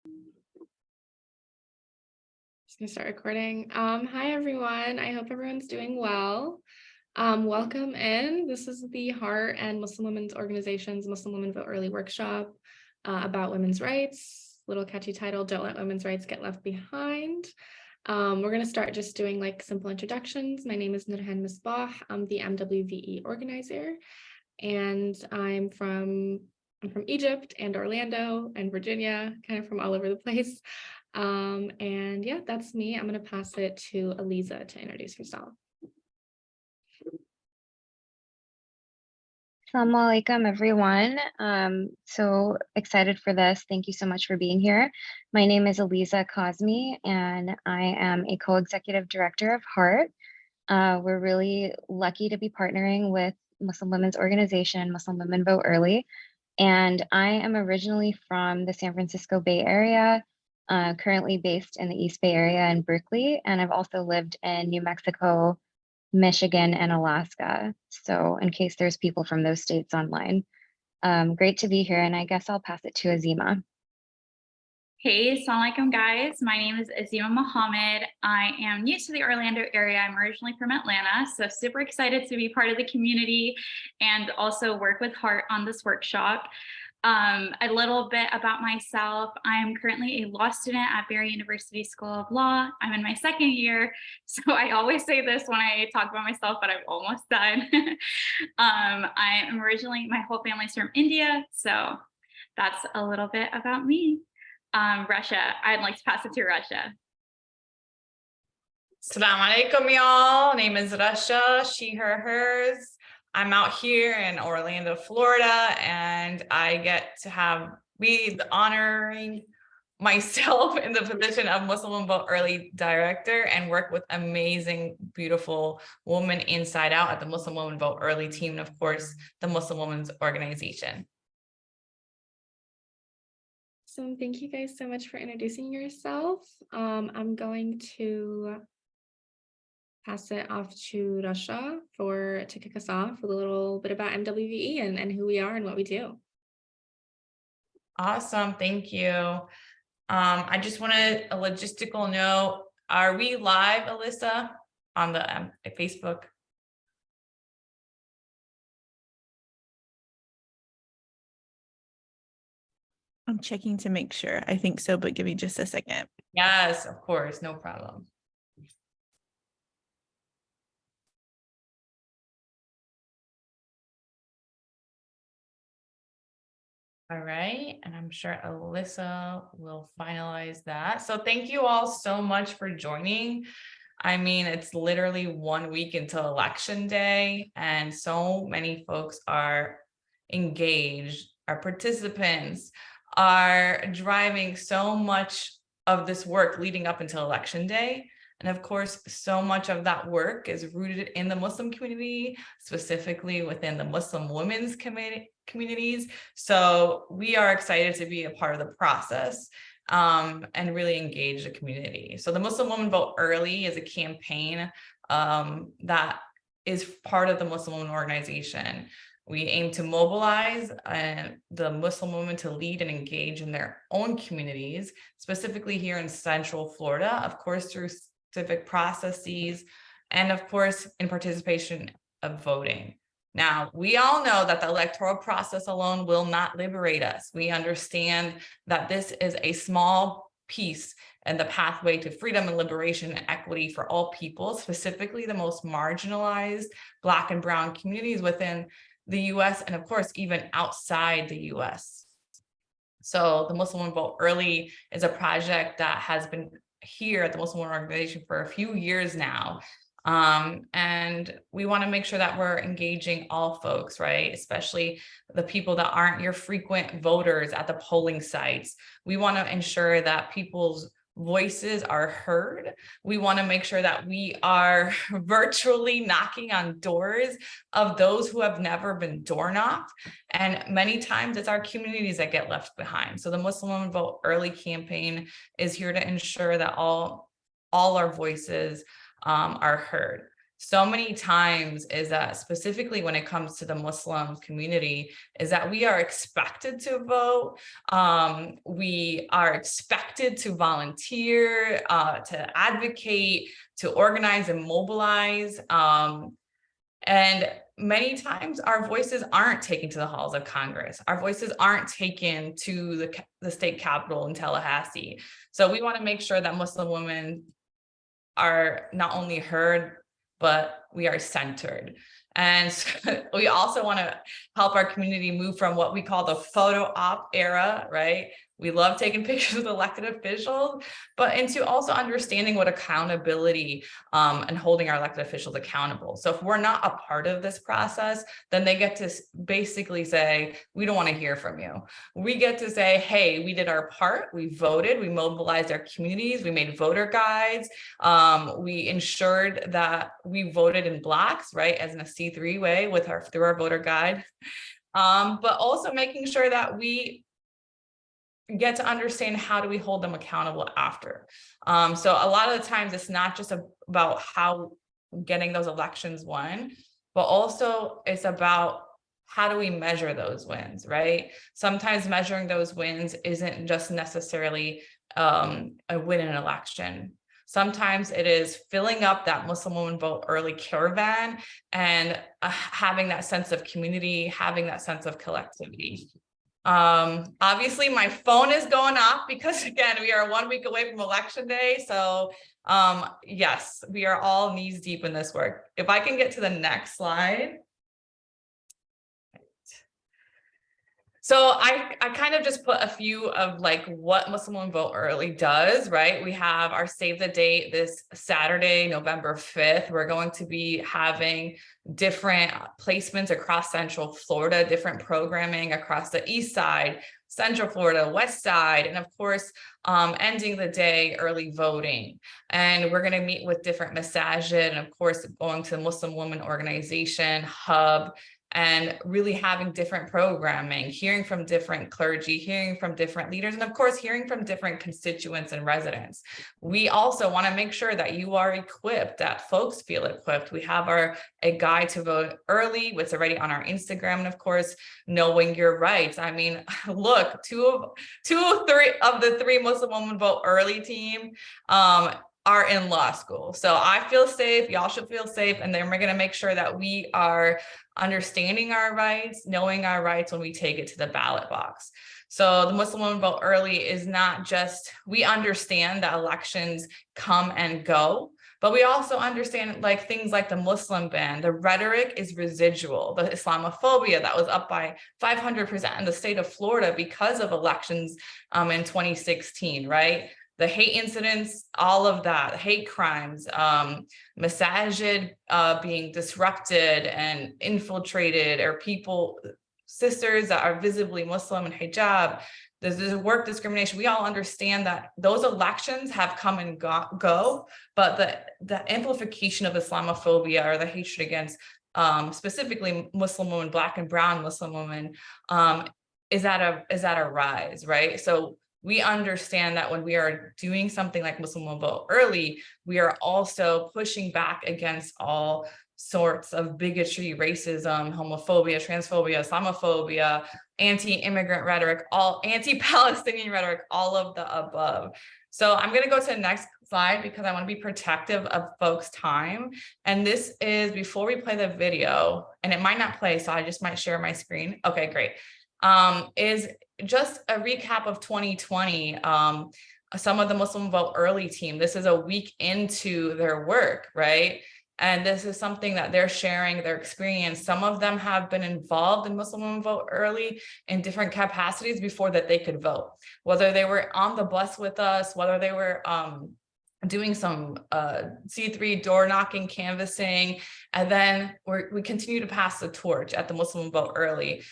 Just gonna start recording. Hi everyone. I hope everyone's doing well. Welcome in. This is the Heart and Muslim Women's Organization's Muslim Women Vote Early workshop about women's rights. Little catchy title, Don't Let Women's Rights Get Left Behind. We're gonna start just doing like simple introductions. My name is Nurhan Misbah. I'm the MWVE organizer, and I'm from Egypt and Orlando and Virginia, kind of from all over the place. And yeah, that's me. I'm going to pass it to Aliza to introduce herself. Assalamu alaikum, everyone. So excited for this. Thank you so much for being here. My name is Aliza Kazmi, and I am a co-executive director of Heart. We're really lucky to be partnering with Muslim Women's Organization, Muslim Women Vote Early. And I am originally from the San Francisco Bay Area, currently based in the East Bay Area in Berkeley. And I've also lived in New Mexico, Michigan, and Alaska. So in case there's people from those states online, great to be here. And I guess I'll pass it to Azima. Hey, assalamu alaikum guys. My name is Azima Muhammad. I am new to the Orlando area. I'm originally from Atlanta, so super excited to be part of the community and also work with Heart on this workshop. A little bit about myself. I'm currently a law student at Barry University School of Law. I'm in my second year, so I always say this when I talk about myself, but I'm almost done. I am originally, my whole family's from India, so that's a little bit about me. Russia, I'd like to pass it to Russia. Assalamu alaikum, y'all. Name is Russia, she, her, hers. I'm out here in Orlando, Florida, and I get to be honoring myself in the position of Muslim Women Vote Early director and work with amazing, beautiful women inside out at the Muslim Women Vote Early team, and of course, the Muslim Women's Organization. So thank you guys so much for introducing yourself. I'm going to pass it off to Rasha to kick us off with a little bit about MWVE and who we are and what we do. Awesome, thank you. I just wanted a logistical note. Are we live, Alyssa, on the Facebook? I'm checking to make sure. I think so, but give me just a second. Yes, of course, no problem. All right, and I'm sure Alyssa will finalize that. So thank you all so much for joining. I mean, it's literally 1 week until election day, and so many folks are engaged, our participants are driving so much of this work leading up until election day. And of course, so much of that work is rooted in the Muslim community, specifically within the Muslim women's communities. So we are excited to be a part of the process and really engage the community. So the Muslim Women Vote Early is a campaign that is part of the Muslim Women Organization. We aim to mobilize the Muslim women to lead and engage in their own communities, specifically here in Central Florida, of course, through civic processes, and of course, in participation of voting. Now, we all know that the electoral process alone will not liberate us. We understand that this is a small piece in the pathway to freedom and liberation and equity for all people, specifically the most marginalized Black and Brown communities within the US, and of course, even outside the US. So the Muslim Women Vote Early is a project that has been here at the Muslim Women Organization for a few years now. And we want to make sure that we're engaging all folks, right? Especially the people that aren't your frequent voters at the polling sites. We want to ensure that people's voices are heard. We want to make sure that we are virtually knocking on doors of those who have never been door knocked. And many times it's our communities that get left behind. So the Muslim Women Vote Early campaign is here to ensure that all our voices are heard. so many times is that, specifically when it comes to the Muslim community, is that we are expected to vote. We are expected to volunteer, to advocate, to organize and mobilize. And many times our voices aren't taken to the halls of Congress. Our voices aren't taken to the state capitol in Tallahassee. So we want to make sure that Muslim women are not only heard, but we are centered. And we also want to help our community move from what we call the photo op era, right? We love taking pictures with elected officials, but into also understanding what accountability and holding our elected officials accountable. So if we're not a part of this process, then they get to basically say, we don't want to hear from you. We get to say, hey, we did our part. We voted, we mobilized our communities, we made voter guides. We ensured that we voted in blocks, right, as in a C3 way with through our voter guide, but also making sure that we get to understand how do we hold them accountable after. So a lot of the times it's not just about how getting those elections won, but also it's about how do we measure those wins, right? Sometimes measuring those wins isn't just necessarily a win in an election. Sometimes it is filling up that Muslim Women Vote Early caravan and having that sense of community, having that sense of collectivity. Obviously my phone is going off because again, we are 1 week away from election day. So yes, we are all knees deep in this work. If I can get to the next slide. So I kind of just put a few of like what Muslim Women Vote Early does, right? We have our Save the Date this Saturday, November 5th. We're going to be having different placements across Central Florida, different programming across the East Side, Central Florida, West Side, and of course, ending the day early voting. And we're going to meet with different masajid and of course, going to the Muslim Women Organization Hub, and really having different programming, hearing from different clergy, hearing from different leaders, and of course, hearing from different constituents and residents. We also want to make sure that you are equipped, that folks feel equipped. We have a guide to vote early, it's already on our Instagram, and of course, knowing your rights. I mean, look, two of the three Muslim Women Vote Early team are in law school. So I feel safe, y'all should feel safe, and then we're going to make sure that we are understanding our rights, knowing our rights when we take it to the ballot box. So the Muslim Women Vote Early is not just, we understand that elections come and go, but we also understand like things like the Muslim ban, the rhetoric is residual, the Islamophobia that was up by 500% in the state of Florida because of elections in 2016, right? The hate incidents, all of that, hate crimes, masajid being disrupted and infiltrated, or people, sisters that are visibly Muslim and hijab, there's work discrimination. We all understand that those elections have come and go, but the amplification of Islamophobia or the hatred against specifically Muslim women, Black and brown Muslim women, is at a rise, right? So we understand that when we are doing something like Muslim Women Vote Early, we are also pushing back against all sorts of bigotry, racism, homophobia, transphobia, Islamophobia, anti-immigrant rhetoric, all anti-Palestinian rhetoric, all of the above. So I'm going to go to the next slide because I want to be protective of folks' time. And this is before we play the video, and it might not play, so I just might share my screen. Okay, great. Is just a recap of 2020. Some of the Muslim Vote Early team, this is a week into their work, right? And this is something that they're sharing their experience. Some of them have been involved in Muslim Women Vote Early in different capacities before that they could vote, whether they were on the bus with us, whether they were doing some C3 door knocking, canvassing, and then we continue to pass the torch at the Muslim Vote Early.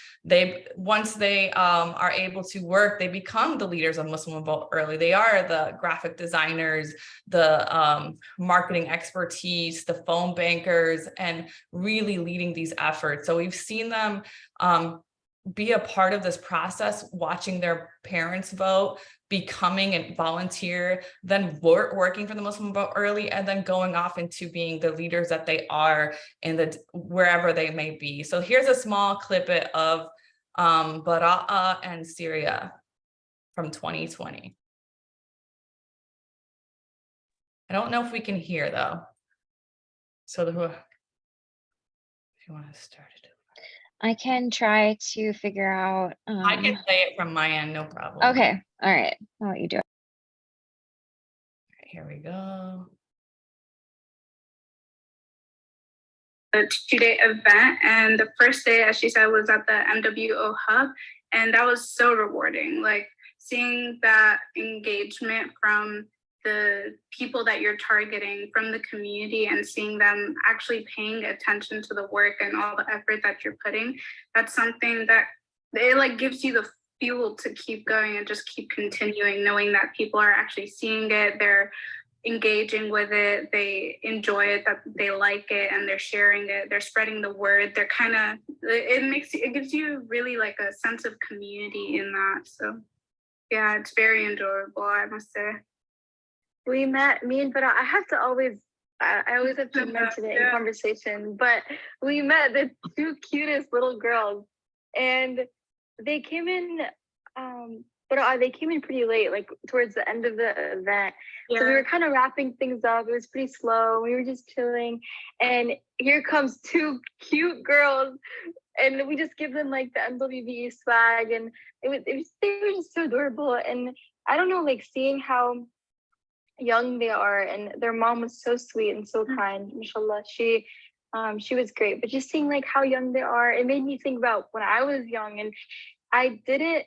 Once they are able to work, they become the leaders of Muslim Vote Early. They are the graphic designers, the marketing expertise, the phone bankers, and really leading these efforts. So we've seen them be a part of this process, watching their parents vote, becoming a volunteer, then working for the Muslim Vote Early, and then going off into being the leaders that they are in the wherever they may be. So here's a small clip of Bara'a and Syria from 2020. I don't know if we can hear though. So if you want to start it. I can try to figure out. I can say it from my end, no problem. Okay, all right, I'll let you do it. Here we go. A 2-day event, and the first day, as she said, was at the MWO hub, and that was so rewarding. Like seeing that engagement from the people that you're targeting, from the community, and seeing them actually paying attention to the work and all the effort that you're putting. That's something that it like gives you the fuel to keep going and just keep continuing, knowing that people are actually seeing it, they're engaging with it, they enjoy it, that they like it, and they're sharing it, they're spreading the word. They're kind of, it gives you really like a sense of community in that. So yeah, it's very enjoyable, I must say. We met, me and Farah, I always have to mention it in conversation, but we met the two cutest little girls, and they came in, they came in pretty late, like towards the end of the event. Yeah. So we were kind of wrapping things up. It was pretty slow. We were just chilling, and here comes two cute girls, and we just give them like the MWVE swag, and they were just so adorable. And I don't know, like seeing how young they are, and their mom was so sweet and so kind, mashallah. She was great, but just seeing like how young they are, it made me think about when I was young, and I didn't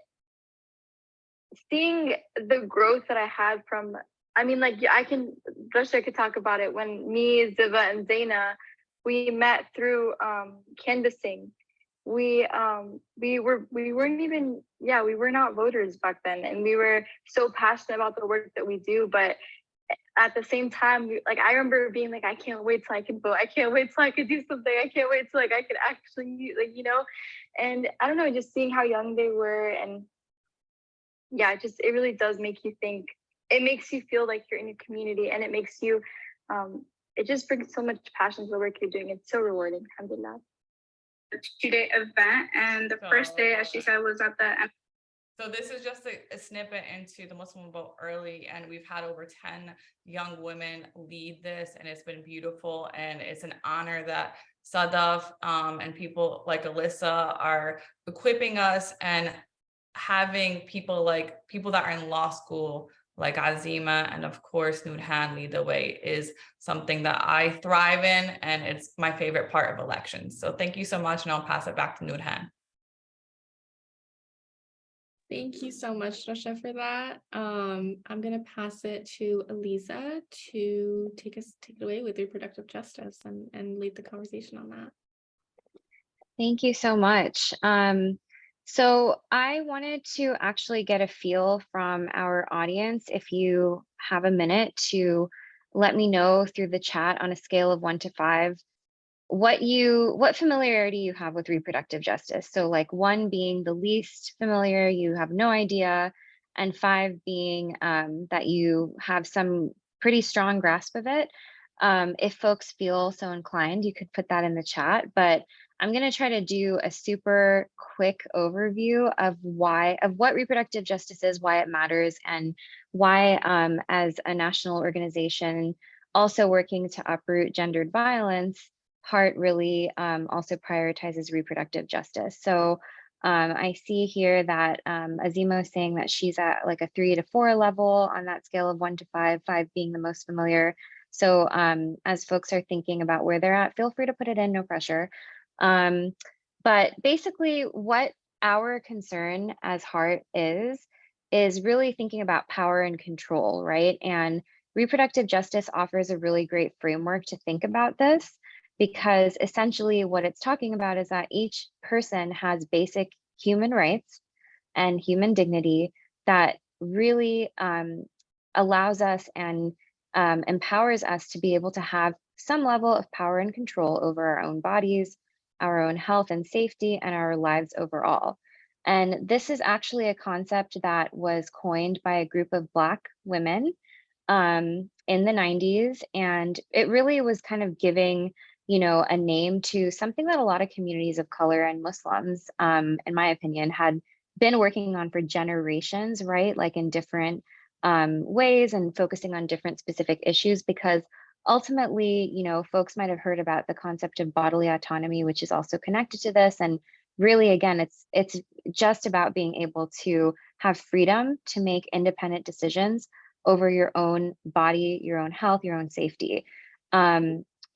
seeing the growth that I had from, I mean, like I could talk about it. When me, Ziva, and Zaina, we met through canvassing. We were not voters back then, and we were so passionate about the work that we do, but at the same time, I remember being like, I can't wait till I can vote. I can't wait till I could do something. I can't wait till I could actually, and I don't know, just seeing how young they were, and yeah, it really does make you think. It makes you feel like you're in a community, and it makes you, it just brings so much passion to the work you're doing. It's so rewarding, alhamdulillah. A 2-day event, and the first day, as she said, was at the. So this is just a snippet into the Muslim Vote Early, and we've had over 10 young women lead this, and it's been beautiful, and it's an honor that Sadaf and people like Aliza are equipping us, and having people that are in law school like Azima and of course Nurhan lead the way is something that I thrive in, and it's my favorite part of elections. So thank you so much, and I'll pass it back to Nurhan. Thank you so much, Rasha, for that. I'm going to pass it to Aliza to take it away with reproductive justice and lead the conversation on that. Thank you so much. So I wanted to actually get a feel from our audience, if you have a minute, to let me know through the chat on a scale of 1 to 5 what familiarity you have with reproductive justice. So like 1 being the least familiar, you have no idea, and 5 being that you have some pretty strong grasp of it. If folks feel so inclined, you could put that in the chat, but I'm going to try to do a super quick overview of what reproductive justice is, why it matters, and why as a national organization also working to uproot gendered violence, HEART really also prioritizes reproductive justice. So I see here that Azima is saying that she's at like a 3 to 4 level on that scale of 1 to 5, 5 being the most familiar. So as folks are thinking about where they're at, feel free to put it in, no pressure. But basically what our concern as HEART is really thinking about power and control, right? And reproductive justice offers a really great framework to think about this, because essentially what it's talking about is that each person has basic human rights and human dignity that really allows us and empowers us to be able to have some level of power and control over our own bodies, our own health and safety, and our lives overall. And this is actually a concept that was coined by a group of Black women in the 90s. And it really was kind of giving, a name to something that a lot of communities of color and Muslims, in my opinion, had been working on for generations, right? Like in different ways and focusing on different specific issues, because ultimately, folks might have heard about the concept of bodily autonomy, which is also connected to this. And really, again, it's just about being able to have freedom to make independent decisions over your own body, your own health, your own safety.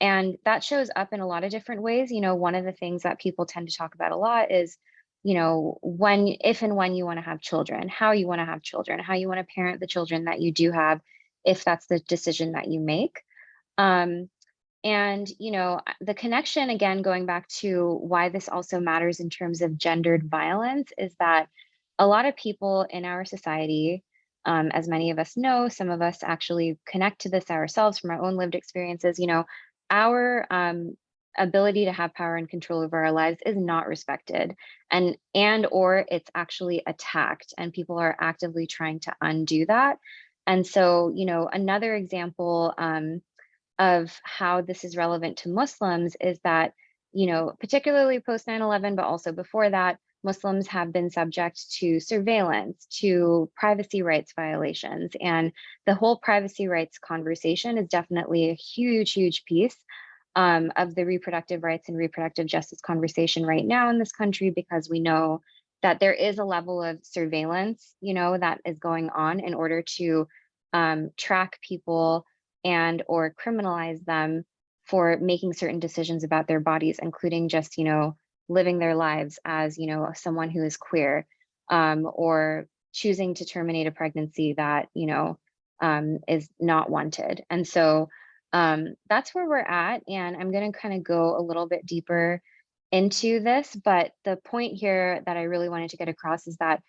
And that shows up in a lot of different ways. One of the things that people tend to talk about a lot is, if and when you want to have children, how you want to have children, how you want to parent the children that you do have, if that's the decision that you make. And, the connection, again, going back to why this also matters in terms of gendered violence, is that a lot of people in our society, as many of us know, some of us actually connect to this ourselves from our own lived experiences, our ability to have power and control over our lives is not respected, or it's actually attacked, and people are actively trying to undo that. And so, another example of how this is relevant to Muslims is that, particularly post 9/11, but also before that, Muslims have been subject to surveillance, to privacy rights violations. And the whole privacy rights conversation is definitely a huge, huge piece of the reproductive rights and reproductive justice conversation right now in this country, because we know that there is a level of surveillance, that is going on in order to track people and or criminalize them for making certain decisions about their bodies, including just, living their lives as, someone who is queer, or choosing to terminate a pregnancy that, is not wanted. And so that's where we're at. And I'm going to kind of go a little bit deeper into this. But the point here that I really wanted to get across is that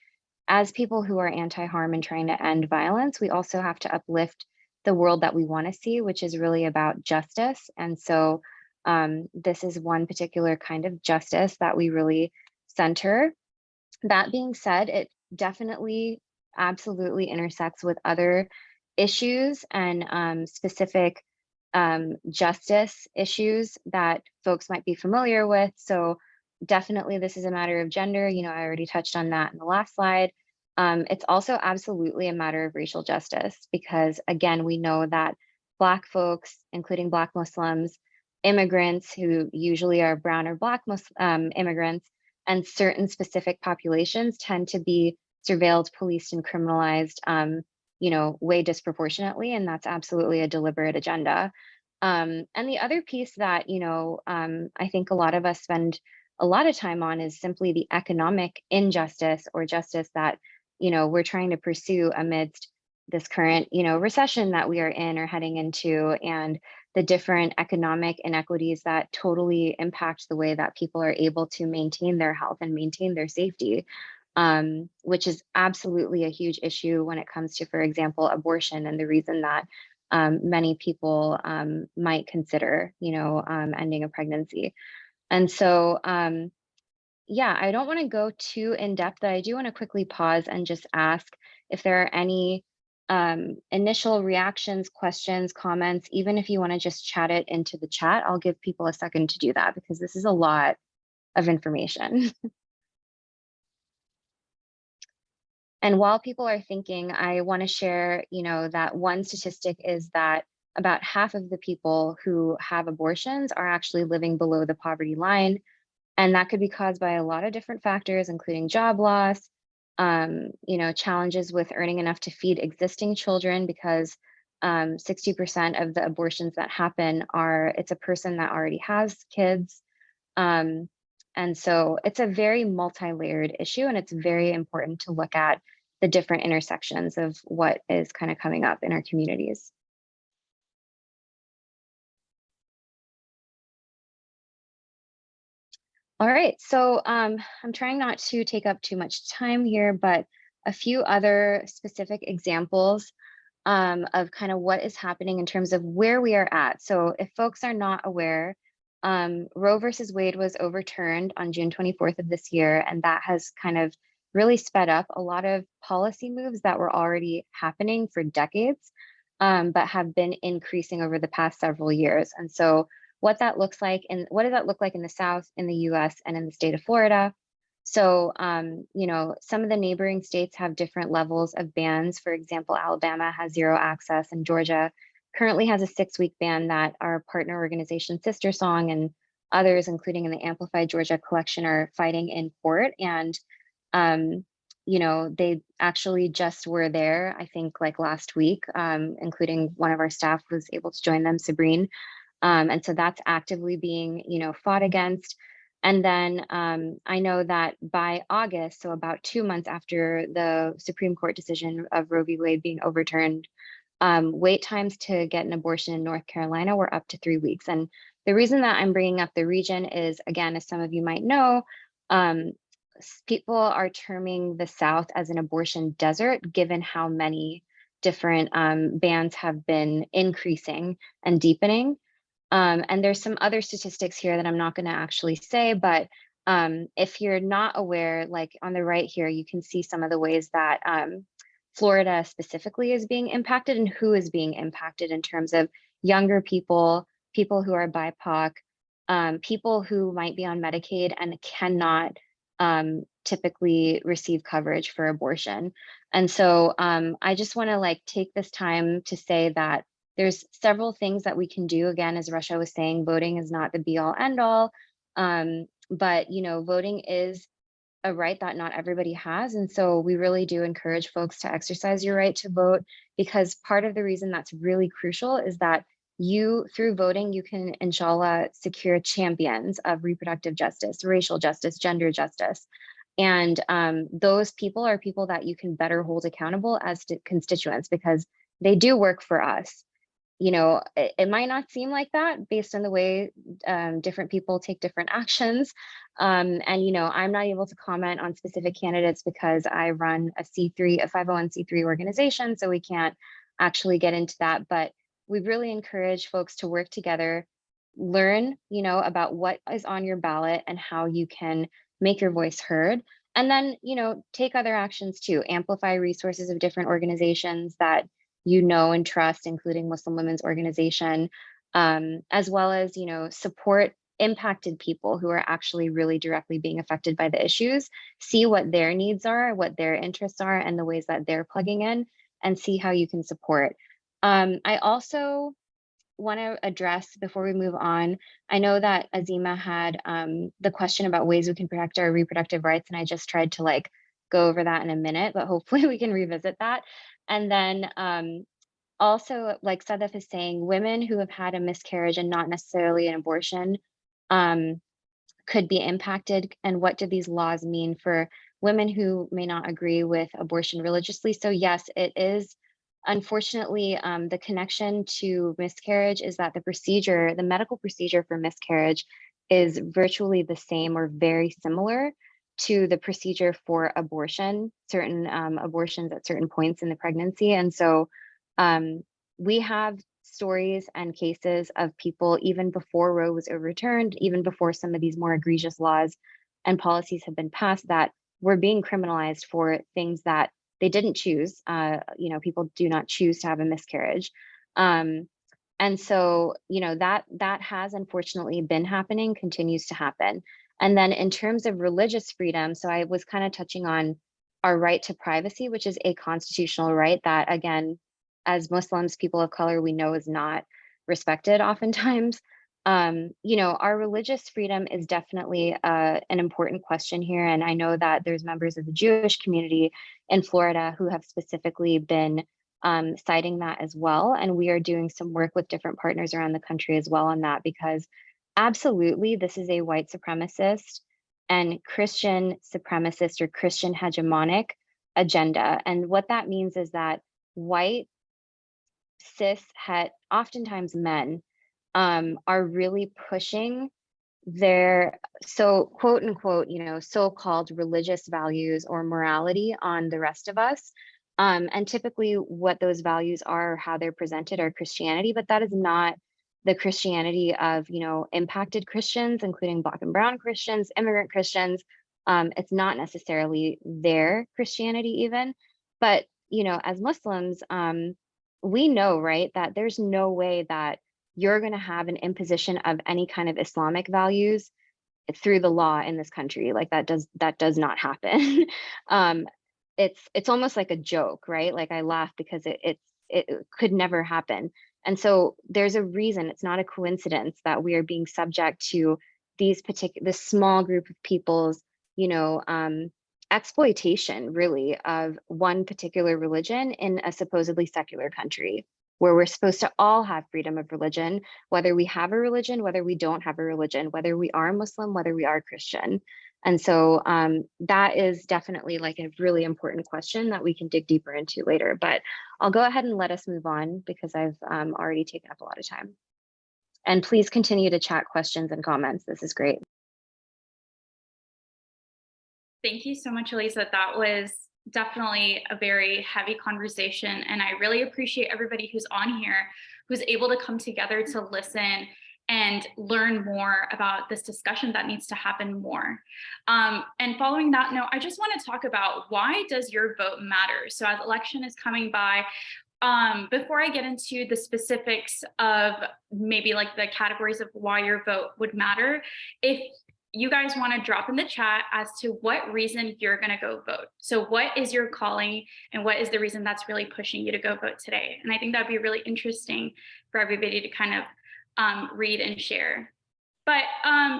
as people who are anti-harm and trying to end violence, we also have to uplift the world that we want to see, which is really about justice. And so this is one particular kind of justice that we really center. That being said, it definitely absolutely intersects with other issues and specific justice issues that folks might be familiar with. So definitely this is a matter of gender. I already touched on that in the last slide. It's also absolutely a matter of racial justice, because again, we know that Black folks, including Black Muslims, immigrants who usually are brown or Black immigrants, and certain specific populations tend to be surveilled, policed, and criminalized, way disproportionately. And that's absolutely a deliberate agenda. And the other piece that, I think a lot of us spend a lot of time on is simply the economic injustice or justice that, we're trying to pursue amidst this current, recession that we are in or heading into, and the different economic inequities that totally impact the way that people are able to maintain their health and maintain their safety, which is absolutely a huge issue when it comes to, for example, abortion, and the reason that many people might consider, ending a pregnancy. And so, yeah, I don't want to go too in depth, but I do want to quickly pause and just ask if there are any initial reactions, questions, comments. Even if you want to just chat it into the chat, I'll give people a second to do that, because this is a lot of information. And while people are thinking, I want to share, that one statistic is that about half of the people who have abortions are actually living below the poverty line. And that could be caused by a lot of different factors, including job loss, challenges with earning enough to feed existing children, because 60% of the abortions that happen it's a person that already has kids. And so it's a very multi-layered issue, and it's very important to look at the different intersections of what is kind of coming up in our communities. All right, so I'm trying not to take up too much time here, but a few other specific examples of kind of what is happening in terms of where we are at. So if folks are not aware, Roe versus Wade was overturned on June 24th of this year, and that has kind of really sped up a lot of policy moves that were already happening for decades, but have been increasing over the past several years. And so what that looks like, and what does that look like in the South, in the US, and in the state of Florida? So, you know, some of the neighboring states have different levels of bans. For example, Alabama has 0 access, and Georgia currently has a 6-week ban that our partner organization, Sister Song, and others, including in the Amplified Georgia Collection, are fighting in court. And, you know, they actually just were there, I think, like last week, including one of our staff was able to join them, Sabrine. And so that's actively being, you know, fought against. And then I know that by August, so about 2 months after the Supreme Court decision of Roe v. Wade being overturned, wait times to get an abortion in North Carolina were up to 3 weeks. And the reason that I'm bringing up the region is, again, as some of you might know, people are terming the South as an abortion desert, given how many different bans have been increasing and deepening. And there's some other statistics here that I'm not going to actually say, but if you're not aware, like on the right here, you can see some of the ways that Florida specifically is being impacted and who is being impacted in terms of younger people, people who are BIPOC, people who might be on Medicaid and cannot typically receive coverage for abortion. And so I just want to like take this time to say that there's several things that we can do. Again, as Russia was saying, voting is not the be all end all, but you know, voting is a right that not everybody has. And so we really do encourage folks to exercise your right to vote, because part of the reason that's really crucial is that you, through voting, you can, inshallah, secure champions of reproductive justice, racial justice, gender justice. And those people are people that you can better hold accountable as constituents, because they do work for us. You know, it might not seem like that based on the way different people take different actions. And, you know, I'm not able to comment on specific candidates because I run a 501c3 organization, so we can't actually get into that. But we really encourage folks to work together, learn, you know, about what is on your ballot and how you can make your voice heard. And then, you know, take other actions too, amplify resources of different organizations that you know and trust, including Muslim Women's Organization, as well as, you know, support impacted people who are actually really directly being affected by the issues, see what their needs are, what their interests are, and the ways that they're plugging in, and see how you can support. I also want to address, before we move on, I know that Azima had the question about ways we can protect our reproductive rights, and I just tried to like go over that in a minute, but hopefully we can revisit that. And then also, like Sadaf is saying, women who have had a miscarriage and not necessarily an abortion could be impacted. And what do these laws mean for women who may not agree with abortion religiously? So yes, it is. Unfortunately, the connection to miscarriage is that the procedure, the medical procedure for miscarriage, is virtually the same or very similar to the procedure for abortion, certain abortions at certain points in the pregnancy. And so we have stories and cases of people, even before Roe was overturned, even before some of these more egregious laws and policies have been passed, that were being criminalized for things that they didn't choose. You know, people do not choose to have a miscarriage. And so, you know, that has unfortunately been happening, continues to happen. And then in terms of religious freedom, so I was kind of touching on our right to privacy, which is a constitutional right that, again, as Muslims, people of color, we know is not respected oftentimes. You know, our religious freedom is definitely an important question here. And I know that there's members of the Jewish community in Florida who have specifically been citing that as well. And we are doing some work with different partners around the country as well on that, because absolutely, this is a white supremacist and Christian supremacist or Christian hegemonic agenda. And what that means is that white, cis, oftentimes men, are really pushing their quote unquote, you know, so-called religious values or morality on the rest of us. And typically what those values are, how they're presented, are Christianity, but that is not the Christianity of, you know, impacted Christians, including Black and brown Christians, immigrant Christians, It's not necessarily their Christianity even, but as Muslims, we know, right, that there's no way that you're going to have an imposition of any kind of Islamic values through the law in this country. Like that does not happen. It's almost like a joke, right? Like I laugh because it could never happen. And so there's a reason, it's not a coincidence that we are being subject to this small group of people's, exploitation really of one particular religion in a supposedly secular country where we're supposed to all have freedom of religion, whether we have a religion, whether we don't have a religion, whether we are Muslim, whether we are Christian. And so that is definitely like a really important question that we can dig deeper into later. But I'll go ahead and let us move on because I've already taken up a lot of time. And please continue to chat questions and comments. This is great. Thank you so much, Aliza. That was definitely a very heavy conversation. And I really appreciate everybody who's on here, who's able to come together to listen and learn more about this discussion that needs to happen more. And following that note, I just want to talk about why does your vote matter? So as election is coming by, before I get into the specifics of maybe like the categories of why your vote would matter, if you guys want to drop in the chat as to what reason you're going to go vote. So what is your calling and what is the reason that's really pushing you to go vote today? And I think that'd be really interesting for everybody to kind of read and share. But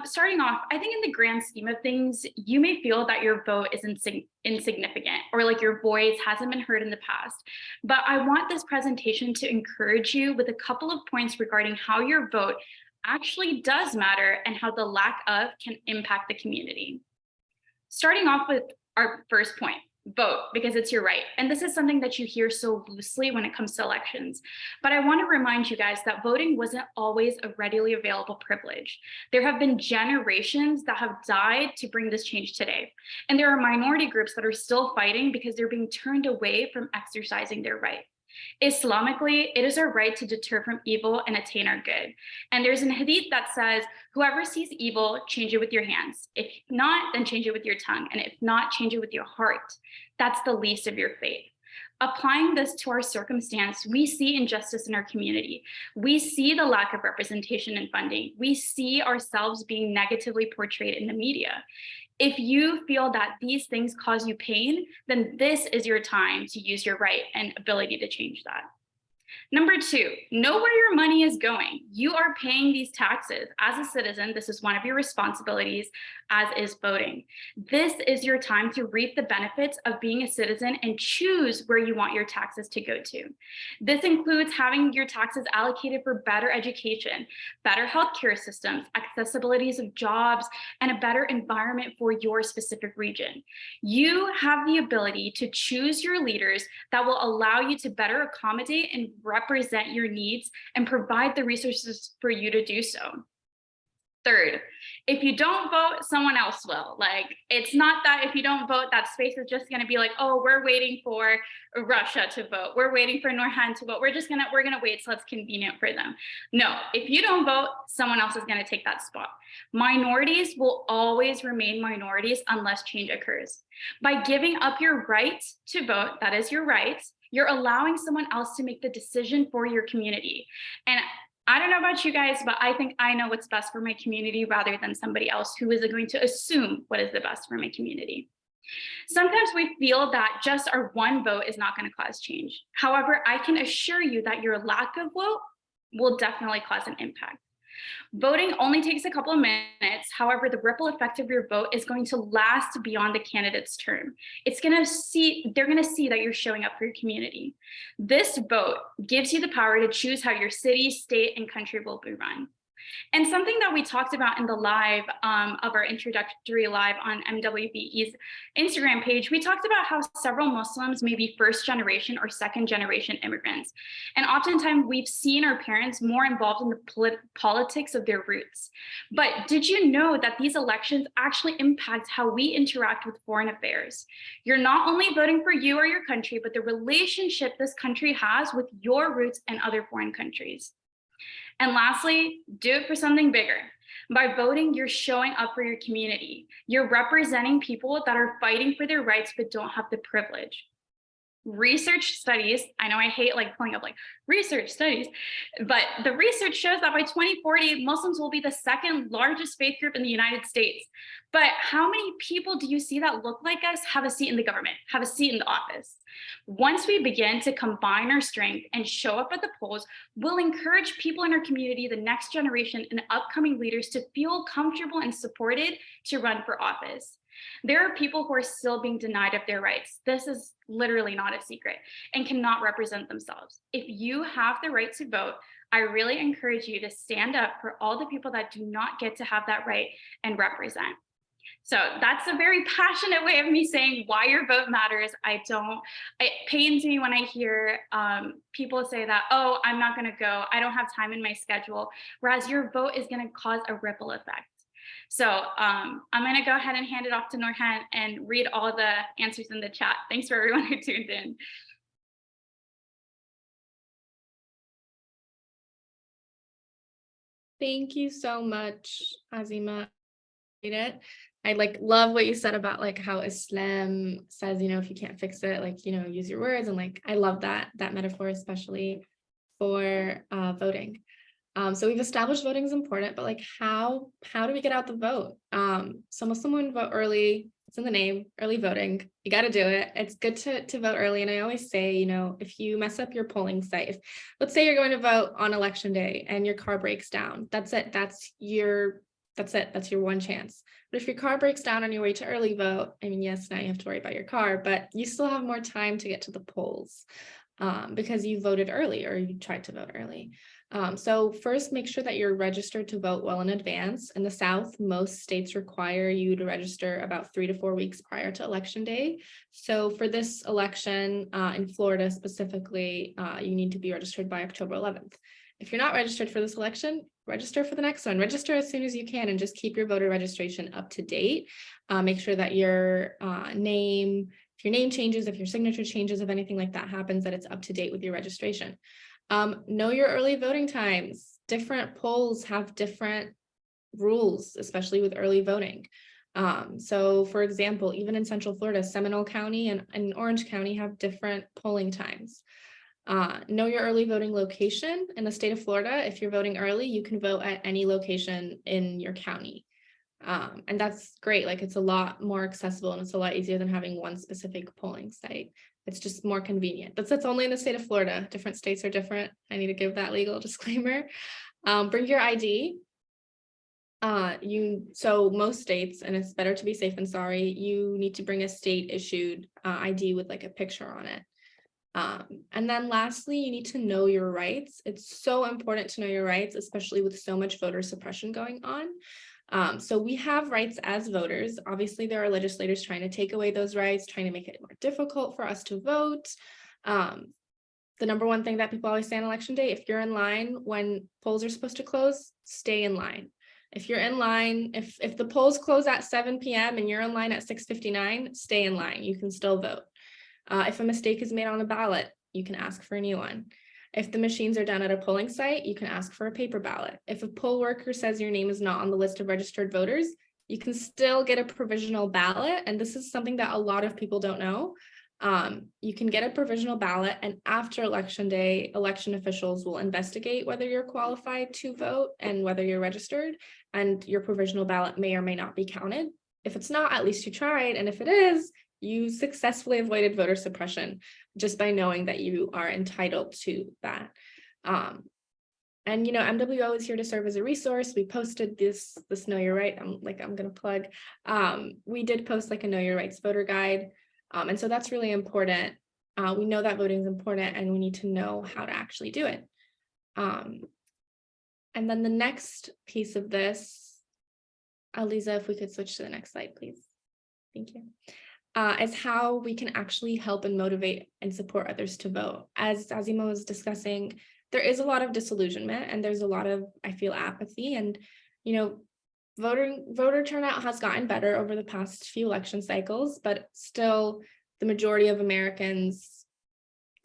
starting off, I think in the grand scheme of things, you may feel that your vote is insignificant or like your voice hasn't been heard in the past. But I want this presentation to encourage you with a couple of points regarding how your vote actually does matter and how the lack of can impact the community. Starting off with our first point, vote because it's your right. And this is something that you hear so loosely when it comes to elections. But I want to remind you guys that voting wasn't always a readily available privilege. There have been generations that have died to bring this change today. And there are minority groups that are still fighting because they're being turned away from exercising their right. Islamically, it is our right to deter from evil and attain our good. And there's an hadith that says, whoever sees evil, change it with your hands. If not, then change it with your tongue. And if not, change it with your heart. That's the least of your faith. Applying this to our circumstance, we see injustice in our community. We see the lack of representation and funding. We see ourselves being negatively portrayed in the media. If you feel that these things cause you pain, then this is your time to use your right and ability to change that. Number two, know where your money is going. You are paying these taxes. As a citizen, this is one of your responsibilities, as is voting. This is your time to reap the benefits of being a citizen and choose where you want your taxes to go to. This includes having your taxes allocated for better education, better healthcare systems, accessibilities of jobs, and a better environment for your specific region. You have the ability to choose your leaders that will allow you to better accommodate and represent your needs and provide the resources for you to do so. Third, if you don't vote, someone else will. Like, it's not that if you don't vote, that space is just going to be like, oh, we're waiting for Russia to vote. We're waiting for Norhan to vote. We're going to wait so it's convenient for them. No, if you don't vote, someone else is going to take that spot. Minorities will always remain minorities unless change occurs. By giving up your right to vote, that is your right, you're allowing someone else to make the decision for your community. And I don't know about you guys, but I think I know what's best for my community rather than somebody else who is going to assume what is the best for my community. Sometimes we feel that just our one vote is not going to cause change. However, I can assure you that your lack of vote will definitely cause an impact. Voting only takes a couple of minutes. However, the ripple effect of your vote is going to last beyond the candidate's term. They're going to see that you're showing up for your community. This vote gives you the power to choose how your city, state, and country will be run. And something that we talked about in the live of our introductory live on MWVE's Instagram page, we talked about how several Muslims may be first generation or second generation immigrants. And oftentimes we've seen our parents more involved in the politics of their roots. But did you know that these elections actually impact how we interact with foreign affairs? You're not only voting for you or your country, but the relationship this country has with your roots and other foreign countries. And lastly, do it for something bigger. By voting, you're showing up for your community. You're representing people that are fighting for their rights but don't have the privilege. Research studies, I know I hate like pulling up like research studies, but the research shows that by 2040, Muslims will be the second largest faith group in the United States. But how many people do you see that look like us have a seat in the government, have a seat in the office? Once we begin to combine our strength and show up at the polls, we'll encourage people in our community, the next generation, and upcoming leaders to feel comfortable and supported to run for office. There are people who are still being denied of their rights. This is literally not a secret and cannot represent themselves. If you have the right to vote, I really encourage you to stand up for all the people that do not get to have that right and represent. So that's a very passionate way of me saying why your vote matters. It pains me when I hear people say that, oh, I'm not going to go. I don't have time in my schedule, whereas your vote is going to cause a ripple effect. So I'm going to go ahead and hand it off to Norhan and read all the answers in the chat. Thanks for everyone who tuned in. Thank you so much, Azima. I like love what you said about like how Islam says, you know, if you can't fix it, like, you know, use your words. And like, I love that metaphor, especially for voting. So we've established voting is important, but like how do we get out the vote? So Muslim women vote early. It's in the name, early voting. You got to do it. It's good to vote early. And I always say, you know, if you mess up your polling site, let's say you're going to vote on election day and your car breaks down, that's it. That's your one chance. But if your car breaks down on your way to early vote, I mean, yes, now you have to worry about your car, but you still have more time to get to the polls because you voted early or you tried to vote early. So first, make sure that you're registered to vote well in advance. In the South, most states require you to register about 3 to 4 weeks prior to election day. So for this election in Florida specifically, you need to be registered by October 11th. If you're not registered for this election, register for the next one. Register as soon as you can and just keep your voter registration up to date. Make sure that your name, if your name changes, if your signature changes, if anything like that happens, that it's up to date with your registration. Know your early voting times. Different polls have different rules, especially with early voting. So for example, even in Central Florida, Seminole County and Orange County have different polling times. Know your early voting location. In the state of Florida, if you're voting early, you can vote at any location in your county. And that's great. Like it's a lot more accessible and it's a lot easier than having one specific polling site. It's just more convenient. That's only in the state of Florida. Different states are different. I need to give that legal disclaimer. Bring your ID. So most states, and it's better to be safe than sorry, you need to bring a state issued ID with like a picture on it. And then lastly, you need to know your rights. It's so important to know your rights, especially with so much voter suppression going on. So we have rights as voters. Obviously, there are legislators trying to take away those rights, trying to make it more difficult for us to vote. The number one thing that people always say on election day, if you're in line when polls are supposed to close, stay in line. If you're in line, if the polls close at 7 p.m. and you're in line at 6:59, stay in line. You can still vote. If a mistake is made on the ballot, you can ask for a new one. If the machines are done at a polling site, you can ask for a paper ballot. If a poll worker says your name is not on the list of registered voters, you can still get a provisional ballot. And this is something that a lot of people don't know. You can get a provisional ballot, and after election day, election officials will investigate whether you're qualified to vote and whether you're registered, and your provisional ballot may or may not be counted. If it's not, at least you tried. And if it is, you successfully avoided voter suppression just by knowing that you are entitled to that. And, you know, MWO is here to serve as a resource. We posted this Know Your Right. I'm going to plug. We did post like a Know Your Rights voter guide. And so that's really important. We know that voting is important and we need to know how to actually do it. And then the next piece of this, Aliza, if we could switch to the next slide, please. Thank you. Is how we can actually help and motivate and support others to vote. As Azima was discussing, there is a lot of disillusionment and there's a lot of, I feel, apathy. And, you know, voter turnout has gotten better over the past few election cycles, but still the majority of Americans,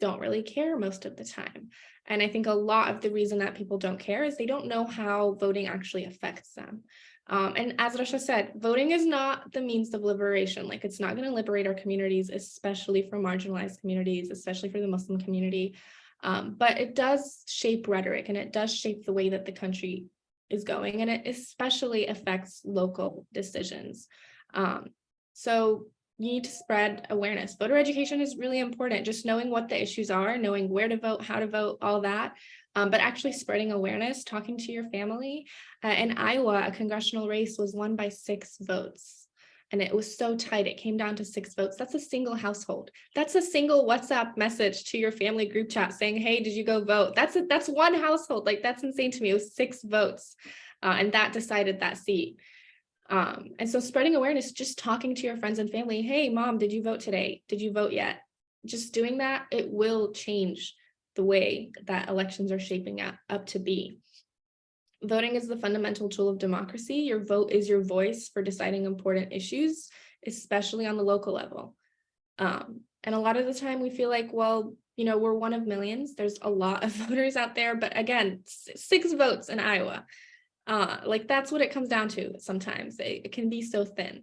don't really care most of the time. And I think a lot of the reason that people don't care is they don't know how voting actually affects them. And as Rasha said, voting is not the means of liberation. Like, it's not going to liberate our communities, especially for marginalized communities, especially for the Muslim community. But it does shape rhetoric, and it does shape the way that the country is going, and it especially affects local decisions. So you need to spread awareness. Voter education is really important, just knowing what the issues are, knowing where to vote, how to vote, all that, but actually spreading awareness, talking to your family. In Iowa, a congressional race was won by 6 votes. And it was so tight, it came down to 6 votes. That's a single household. That's a single WhatsApp message to your family group chat saying, hey, did you go vote? That's one household. Like, that's insane to me. It was 6 votes, and that decided that seat. And so spreading awareness, just talking to your friends and family, hey, mom, did you vote today? Did you vote yet? Just doing that, it will change the way that elections are shaping up to be. Voting is the fundamental tool of democracy. Your vote is your voice for deciding important issues, especially on the local level. And a lot of the time we feel like, well, you know, we're one of millions. There's a lot of voters out there, but again, 6 votes in Iowa. Like, that's what it comes down to. Sometimes it can be so thin.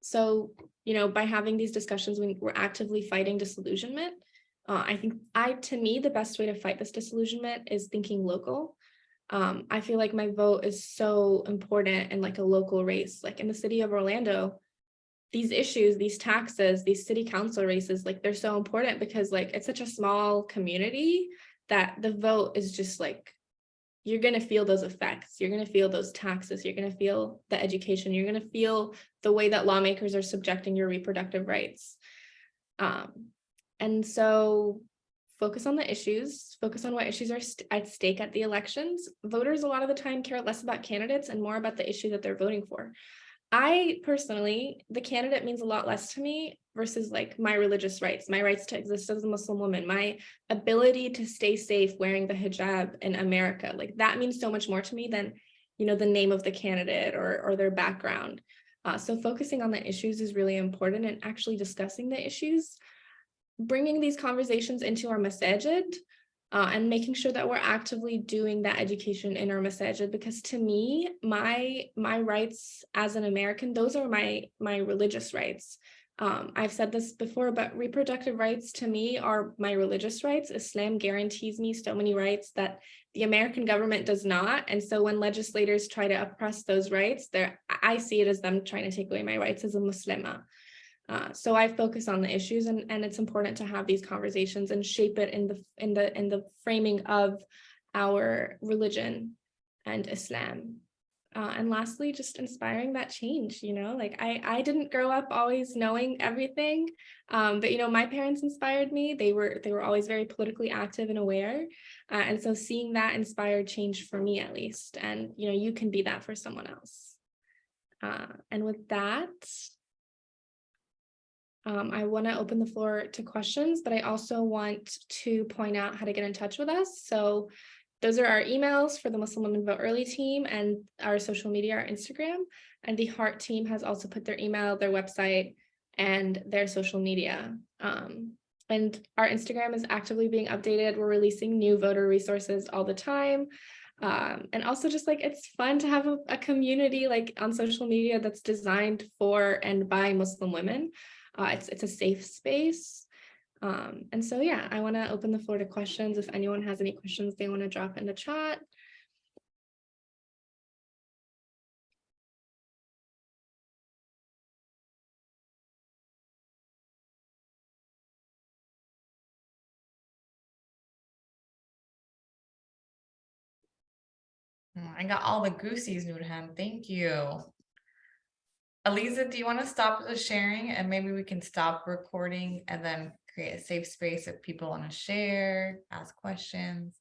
So, you know, by having these discussions, we're actively fighting disillusionment. I think to me, the best way to fight this disillusionment is thinking local. I feel like my vote is so important in like a local race, like in the city of Orlando. These issues, these taxes, these city council races, like, they're so important because like it's such a small community that the vote is just like, you're going to feel those effects. You're going to feel those taxes. You're going to feel the education. You're going to feel the way that lawmakers are subjecting your reproductive rights. And so focus on the issues, focus on what issues are at stake at the elections. Voters a lot of the time care less about candidates and more about the issue that they're voting for. I personally, the candidate means a lot less to me versus like my religious rights, my rights to exist as a Muslim woman, my ability to stay safe wearing the hijab in America. Like, that means so much more to me than, you know, the name of the candidate or their background. So focusing on the issues is really important, and actually discussing the issues, bringing these conversations into our masajid, and making sure that we're actively doing that education in our masajid, because to me, my rights as an American, those are my religious rights. I've said this before, but reproductive rights to me are my religious rights. Islam guarantees me so many rights that the American government does not. And so when legislators try to oppress those rights, I see it as them trying to take away my rights as a Muslima. So I focus on the issues, and it's important to have these conversations and shape it in the framing of our religion and Islam. And lastly, just inspiring that change. You know, like, I didn't grow up always knowing everything, but you know, my parents inspired me. They were always very politically active and aware, and so seeing that inspired change for me, at least. And you know, you can be that for someone else. And with that, I want to open the floor to questions, but I also want to point out how to get in touch with us. So those are our emails for the Muslim Women Vote Early team, and our social media, our Instagram, and the Heart team has also put their email, their website, and their social media. And our Instagram is actively being updated. We're releasing new voter resources all the time. And also, just like, it's fun to have a community like on social media that's designed for and by Muslim women. It's a safe space. And so, yeah, I want to open the floor to questions. If anyone has any questions they want to drop in the chat. I got all the goosies, Nurhan. Thank you. Aliza, do you want to stop the sharing, and maybe we can stop recording and then create a safe space if people want to share, ask questions?